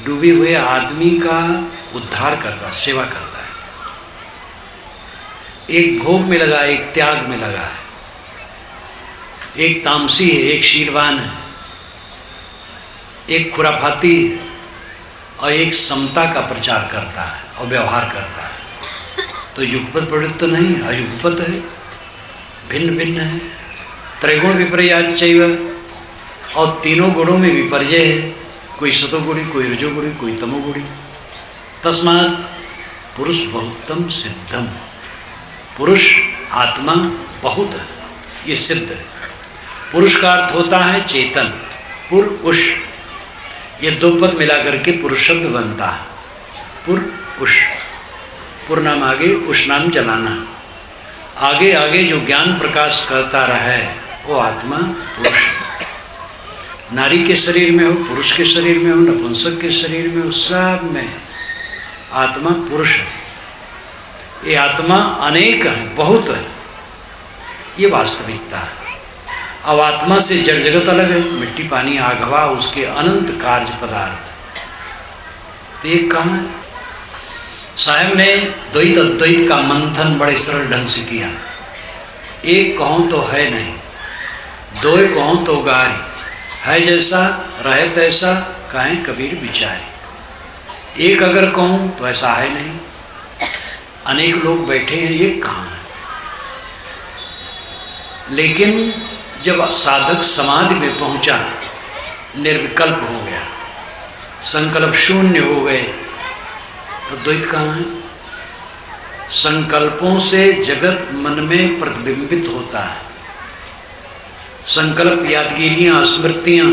डूबे हुए आदमी का उद्धार करता है, सेवा करता है। एक भोग में लगा, एक त्याग में लगा है। एक तामसी है, एक शीलवान है, एक खुराफाती है, और एक समता का प्रचार करता है और व्यवहार करता है। तो युगपत प्रवृत्ति नहीं, अयुगपत है, भिन्न भिन्न है। त्रैगुण विपर्याच्चैव, और तीनों गुणों में विपर्य है, कोई सतोगुणी, कोई रजोगुणी, कोई तमोगुणी। तस्मात् पुरुष बहुत्तम सिद्धम, पुरुष आत्मा बहुत है, ये सिद्ध है। पुरुष का अर्थ होता है चेतन, पुर उष, ये दो पद मिला करके पुरुष शब्द बनता है। पुर उष, पुर नाम आगे, उष नाम जलाना, आगे आगे जो ज्ञान प्रकाश करता रहे वो आत्मा पुरुष। नारी के शरीर में हो, पुरुष के शरीर में हो, नपुंसक के शरीर में हो, सब में आत्मा पुरुष है। ये आत्मा अनेक है, बहुत है, ये वास्तविकता है। अब आत्मा से जड़ जगत अलग है, मिट्टी पानी आग हवा, उसके अनंत कार्य पदार्थ। तो एक कहाँ है? साहब ने द्वैत अद्वैत का मंथन बड़े सरल ढंग से किया। एक कहूँ तो है नहीं, दो कहूँ तो गारी, है जैसा रहे तैसा कहें कबीर विचारे। एक अगर कहूँ तो ऐसा है नहीं, अनेक लोग बैठे हैं, एक कहाँ है? लेकिन जब साधक समाधि में पहुंचा, निर्विकल्प हो गया, संकल्प शून्य हो गए, तो द्वैत कहाँ है? संकल्पों से जगत मन में प्रतिबिंबित होता है। संकल्प यादगिरियां, स्मृतियां,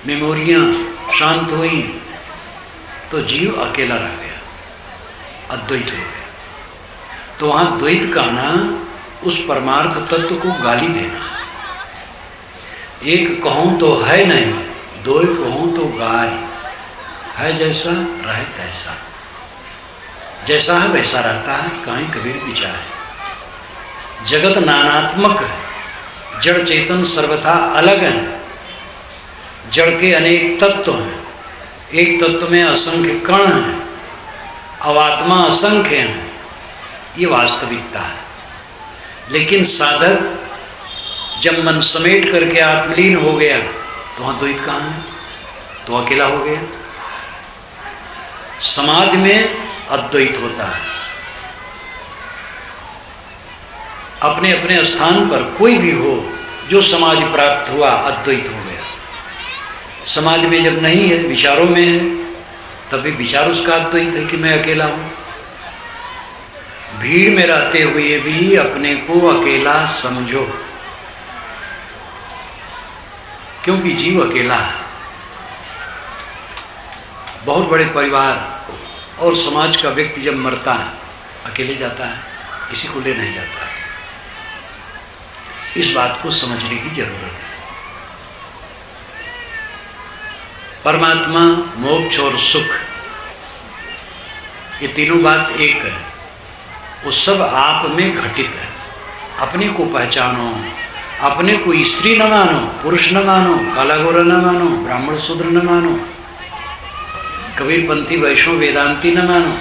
मेमोरियां शांत हुई तो जीव अकेला रह गया, अद्वैत हो गया। तो वहां द्वैत कहना उस परमार्थ तत्व को गाली देना। एक कहूँ तो है नहीं, दो कहूँ तो गारी, है जैसा रहे तैसा, जैसा है वैसा रहता है, कहीं कबीर विचार। जगत नानात्मक है, जड़ चेतन सर्वथा अलग है। जड़ के अनेक तत्व हैं, एक तत्व में असंख्य कण हैं, अवात्मा असंख्य हैं, ये वास्तविकता है। लेकिन साधक जब मन समेट करके आत्मलीन हो गया तो वहाँ द्वैत कहाँ है, तो अकेला हो गया। समाधि में अद्वैत होता है, अपने अपने स्थान पर कोई भी हो जो समाधि प्राप्त हुआ अद्वैत हो गया। समाधि में जब नहीं है, विचारों में है, तभी विचार उसका अद्वैत है कि मैं अकेला हूँ। भीड़ में रहते हुए भी अपने को अकेला समझो, क्योंकि जीव अकेला है। बहुत बड़े परिवार और समाज का व्यक्ति जब मरता है अकेले जाता है, किसी को ले नहीं जाता है। इस बात को समझने की जरूरत है। परमात्मा, मोक्ष और सुख, ये तीनों बात एक है, वो सब आप में घटित है। अपने को पहचानो, अपने को स्त्री न मानो, पुरुष न मानो, काला गोरा न मानो, ब्राह्मण शूद्र न मानो, कबीर पंथी वैष्णव वेदांती न मानो,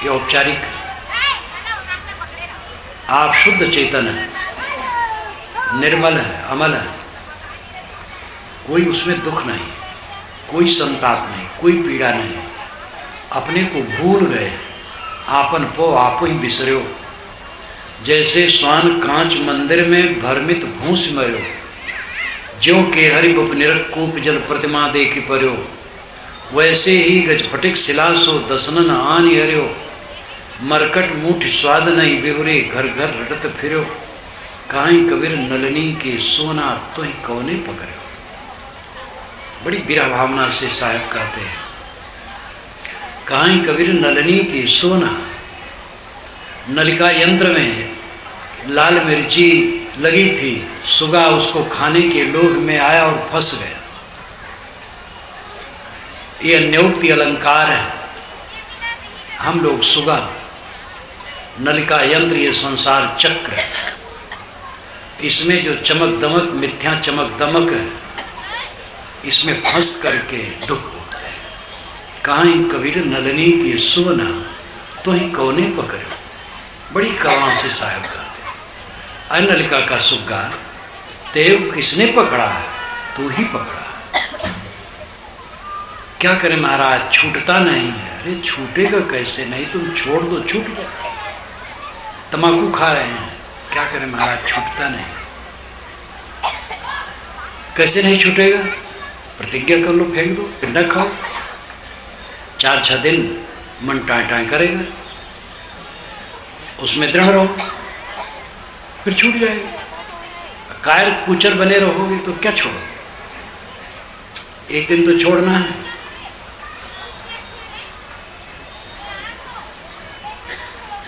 ये औपचारिक है। आप शुद्ध चेतन है, निर्मल है, अमल है, कोई उसमें दुख नहीं, कोई संताप नहीं, कोई पीड़ा नहीं। अपने को भूल गए, आपन पो आपो ही बिसर्यो। जैसे स्वान कांच मंदिर में भ्रमित भूस मर्यो, ज्यों के हरि उपनिरक कूप जल प्रतिमा देखी पर्यो, वैसे ही गजफटिक शिलासो दसनन आन हर्यो, मरकट मूठ स्वाद नहीं बिहुरे, घर घर रटत फिर्यो, काहीं कबीर नलनी के सोना तो ही कौने पकड़ो। बड़ी विरह भावना से साहब कहते हैं, काहीं कबीर नलनी के सोना। नलिका यंत्र में लाल मिर्ची लगी थी, सुगा उसको खाने के लोभ में आया और फंस गया। ये अन्योक्ति अलंकार है। हम लोग सुगा, नलिका यंत्र, ये संसार चक्र है। इसमें जो चमक दमक, मिथ्या चमक दमक है, इसमें फंस करके दुख होते हैं। काहीं कबीर नलनी की सुवना तो ही कौने पकड़ो। बड़ी कवां से साहब कहते हैं, नलिका का सुग्गा तेव किसने पकड़ा है, तू ही पकड़ा। क्या करें महाराज, छूटता नहीं है। अरे छूटेगा कैसे, नहीं तुम छोड़ दो छूट जाए। तम्बाकू खा रहे हैं, क्या करें महाराज, छूटता नहीं। कैसे नहीं छूटेगा, प्रतिज्ञा कर लो, फेंक दो, फिर न खाओ। 4-6 दिन मन टाँ टाँ करेगा, उसमें दृढ़ रहो, फिर छूट जाएगा। कायर कुचर बने रहोगे तो क्या छोड़ोगे, एक दिन तो छोड़ना है।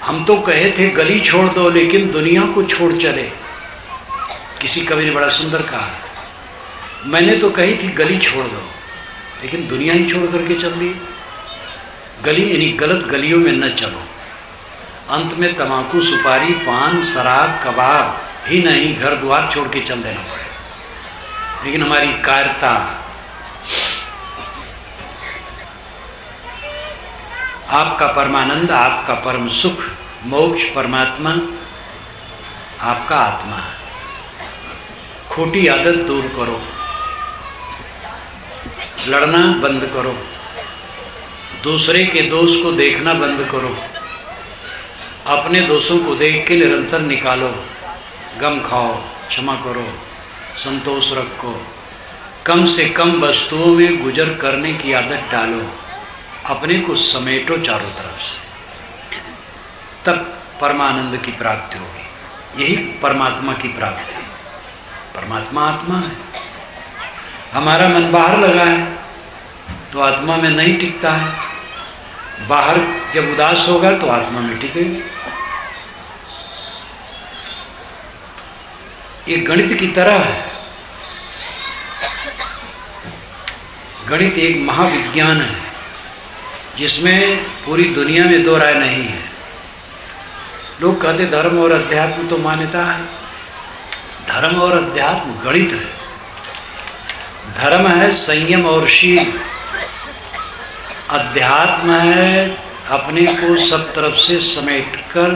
हम तो कहे थे गली छोड़ दो, लेकिन दुनिया को छोड़ चले। किसी कवि ने बड़ा सुंदर कहा, मैंने तो कही थी गली छोड़ दो, लेकिन दुनिया ही छोड़ करके चल दी। गली यानी गलत गलियों में न चलो। अंत में तम्बाकू, सुपारी, पान, शराब, कबाब ही नहीं, घर द्वार छोड़ के चल देना पड़े। लेकिन हमारी कायरता, आपका परमानंद, आपका परम सुख, मोक्ष, परमात्मा आपका आत्मा है। खोटी आदत दूर करो, लड़ना बंद करो, दूसरे के दोष को देखना बंद करो, अपने दोषों को देख के निरंतर निकालो। गम खाओ, क्षमा करो, संतोष रखो, कम से कम वस्तुओं में गुजर करने की आदत डालो। अपने को समेटो चारों तरफ से, तब परमानंद की प्राप्ति होगी। यही परमात्मा की प्राप्ति है। परमात्मा आत्मा है। हमारा मन बाहर लगा है तो आत्मा में नहीं टिकता है। बाहर जब उदास होगा तो आत्मा में टिकेगा। ये गणित की तरह है। गणित एक महाविज्ञान है जिसमें पूरी दुनिया में दो राय नहीं है। लोग कहते धर्म और अध्यात्म तो मान्यता है। धर्म और अध्यात्म गणित है। धर्म है संयम और शील, अध्यात्म है अपने को सब तरफ से समेटकर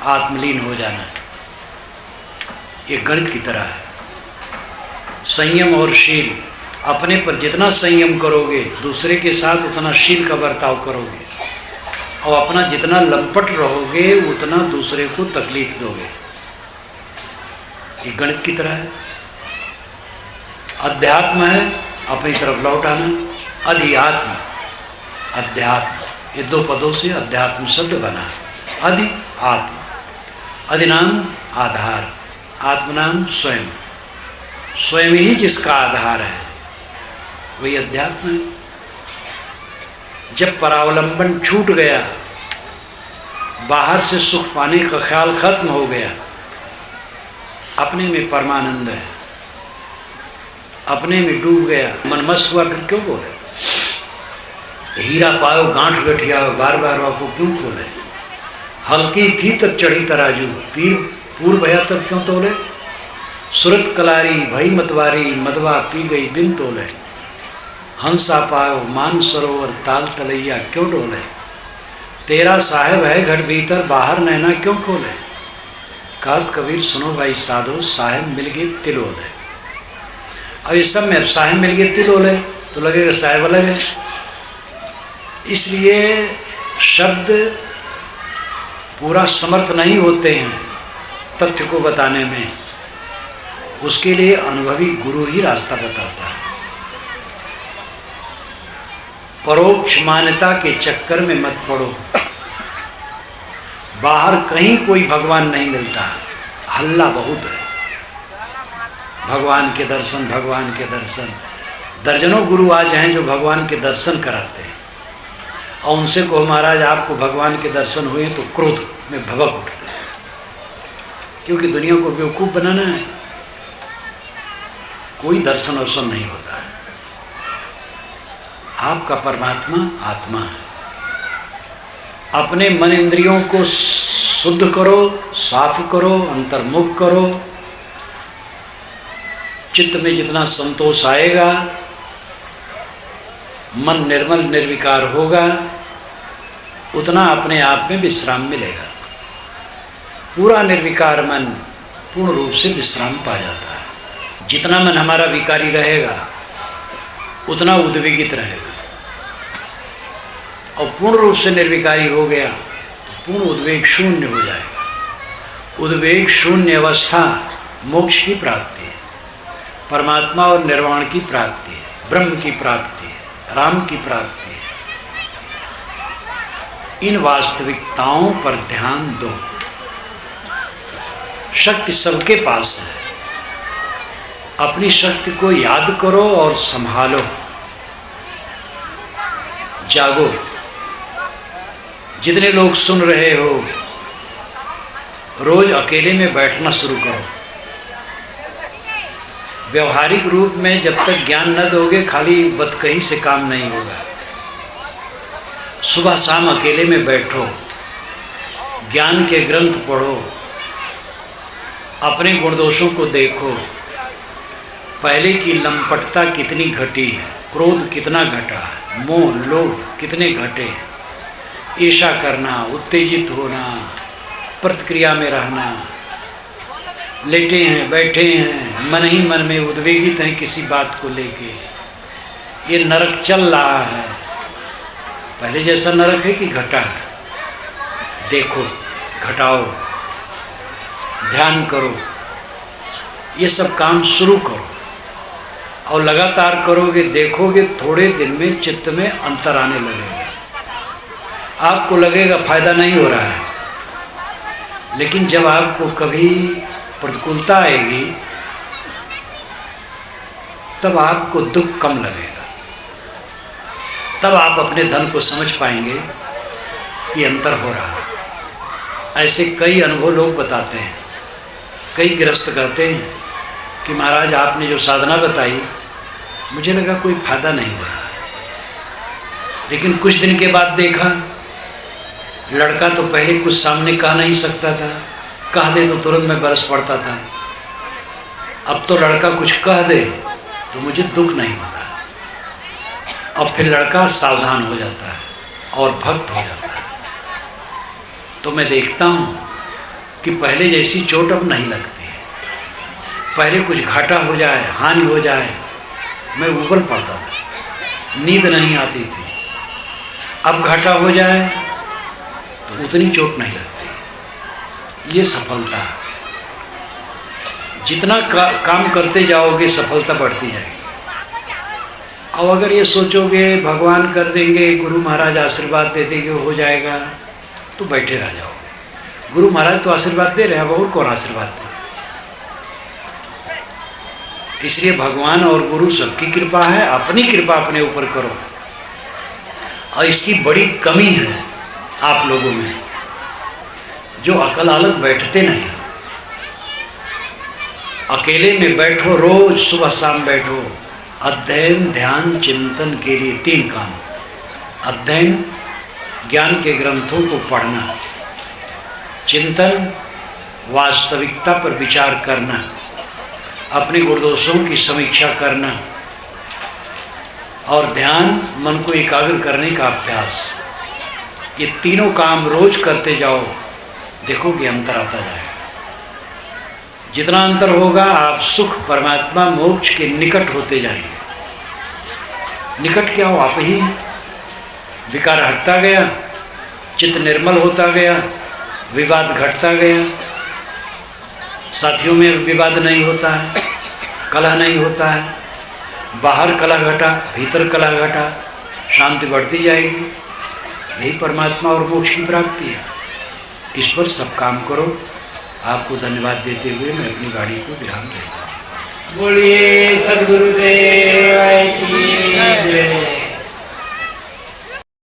आत्मलीन हो जाना। ये गणित की तरह है। संयम और शील, अपने पर जितना संयम करोगे दूसरे के साथ उतना शील का बर्ताव करोगे, और अपना जितना लंपट रहोगे उतना दूसरे को तकलीफ दोगे। ये गणित की तरह है। अध्यात्म है अपनी तरफ लौट आना, अधिआत्म, अध्यात्म, ये दो पदों से अध्यात्म शब्द बना। अधि आत्म, अधिनाम आधार, आत्मनाम स्वयं, स्वयं ही जिसका आधार है वही अध्यात्म है। जब परावलंबन छूट गया, बाहर से सुख पाने का ख्याल खत्म हो गया, अपने में परमानंद है, अपने में डूब गया, मनमस्त हुआ, फिर क्यों बोले? हीरा पायो गांठ गठिया, बार बार आपको क्यों खोले? हल्की थी तब चढ़ी तराजू, पीर पूर्व भया तब क्यों तोले? सुरत कलारी भई मतवारी, मदवा पी गई बिन तोले। हंसा पायो मान सरोवर, ताल तलैया क्यों डोले? तेरा साहेब है घर भीतर, बाहर नैना क्यों खोले? कहत कबीर सुनो भाई साधो, साहेब मिल गए तिलोले। अब इस सब में साहेब मिल गए तिलोले तो लगेगा साहेब अलग है। इसलिए शब्द पूरा समर्थ नहीं होते हैं तथ्य को बताने में, उसके लिए अनुभवी गुरु ही रास्ता बताता है। परोक्ष मान्यता के चक्कर में मत पड़ो। बाहर कहीं कोई भगवान नहीं मिलता, हल्ला बहुत है। भगवान के दर्शन, भगवान के दर्शन, दर्जनों गुरु आज हैं जो भगवान के दर्शन कराते हैं, और उनसे कहो महाराज आपको भगवान के दर्शन हुए तो क्रोध में भभक उठते हैं, क्योंकि दुनिया को बेवकूफ़ बनाना है। कोई दर्शन वर्शन नहीं होता है। आपका परमात्मा आत्मा है। अपने मन इंद्रियों को शुद्ध करो, साफ करो, अंतर्मुख करो। चित्त में जितना संतोष आएगा, मन निर्मल निर्विकार होगा, उतना अपने आप में विश्राम मिलेगा। पूरा निर्विकार मन पूर्ण रूप से विश्राम पा जाता है। जितना मन हमारा विकारी रहेगा उतना उद्वेगित रहेगा, और पूर्ण रूप से निर्विकारी हो गया तो पूर्ण उद्वेग शून्य हो जाएगा। उद्वेग शून्य अवस्था मोक्ष की प्राप्ति है, परमात्मा और निर्वाण की प्राप्ति है, ब्रह्म की प्राप्ति है, राम की प्राप्ति है। इन वास्तविकताओं पर ध्यान दो। शक्ति सबके पास है, अपनी शक्ति को याद करो और संभालो। जागो। जितने लोग सुन रहे हो, रोज अकेले में बैठना शुरू करो। व्यवहारिक रूप में जब तक ज्ञान न दोगे, खाली बतकही से काम नहीं होगा। सुबह शाम अकेले में बैठो, ज्ञान के ग्रंथ पढ़ो, अपने गुण दोषों को देखो। पहले की लंपटता कितनी घटी है, क्रोध कितना घटा, मोह लोभ कितने घटे, ईर्ष्या करना, उत्तेजित होना, प्रतिक्रिया में रहना, लेटे हैं बैठे हैं, मन ही मन में उद्वेगित हैं किसी बात को लेके। ये नरक चल रहा है। पहले जैसा नरक है कि घटा है? देखो, घटाओ, ध्यान करो, ये सब काम शुरू करो, और लगातार करोगे, देखोगे थोड़े दिन में चित्त में अंतर आने लगेगा। आपको लगेगा फायदा नहीं हो रहा है, लेकिन जब आपको कभी प्रतिकूलता आएगी तब आपको दुख कम लगेगा। तब आप अपने धन को समझ पाएंगे कि अंतर हो रहा है। ऐसे कई अनुभव लोग बताते हैं। कई गृहस्थ कहते हैं कि महाराज आपने जो साधना बताई, मुझे लगा कोई फायदा नहीं हो रहा है, लेकिन कुछ दिन के बाद देखा लड़का तो पहले कुछ सामने कह नहीं सकता था, कह दे तो तुरंत में बरस पड़ता था। अब तो लड़का कुछ कह दे तो मुझे दुख नहीं होता। अब फिर लड़का सावधान हो जाता है और भक्त हो जाता है। तो मैं देखता हूँ कि पहले जैसी चोट अब नहीं लगती है। पहले कुछ घाटा हो जाए, हानि हो जाए, मैं उबल पड़ता था, नींद नहीं आती थी। अब घाटा हो जाए तो उतनी चोट नहीं लगती। ये सफलता, जितना काम करते जाओगे सफलता बढ़ती जाएगी। अब अगर ये सोचोगे भगवान कर देंगे, गुरु महाराज आशीर्वाद दे देंगे, हो जाएगा, तो बैठे रह जाओगे। गुरु महाराज तो आशीर्वाद दे रहे हैं, अब और कौन आशीर्वाद दे। इसलिए भगवान और गुरु सबकी कृपा है, अपनी कृपा अपने ऊपर करो। और इसकी बड़ी कमी है आप लोगों में, जो अकल अलग बैठते नहीं। अकेले में बैठो, रोज सुबह शाम बैठो, अध्ययन ध्यान चिंतन के लिए 3 काम। अध्ययन, ज्ञान के ग्रंथों को पढ़ना, चिंतन, वास्तविकता पर विचार करना, अपने गुणदोषों की समीक्षा करना, और ध्यान, मन को एकाग्र करने का अभ्यास। ये तीनों काम रोज करते जाओ, देखोगे अंतर आता जाएगा। जितना अंतर होगा आप सुख, परमात्मा, मोक्ष के निकट होते जाएंगे। निकट क्या हो, आप ही। विकार हटता गया, चित्त निर्मल होता गया, विवाद घटता गया, साथियों में विवाद नहीं होता है, कलह नहीं होता है, बाहर कलह घटा, भीतर कलह घटा, शांति बढ़ती जाएगी। यही परमात्मा और मोक्ष की प्राप्ति है। इस पर सब काम करो। आपको धन्यवाद देते हुए मैं अपनी गाड़ी को विराम देता हूँ। बोलिए सद्गुरुदेव।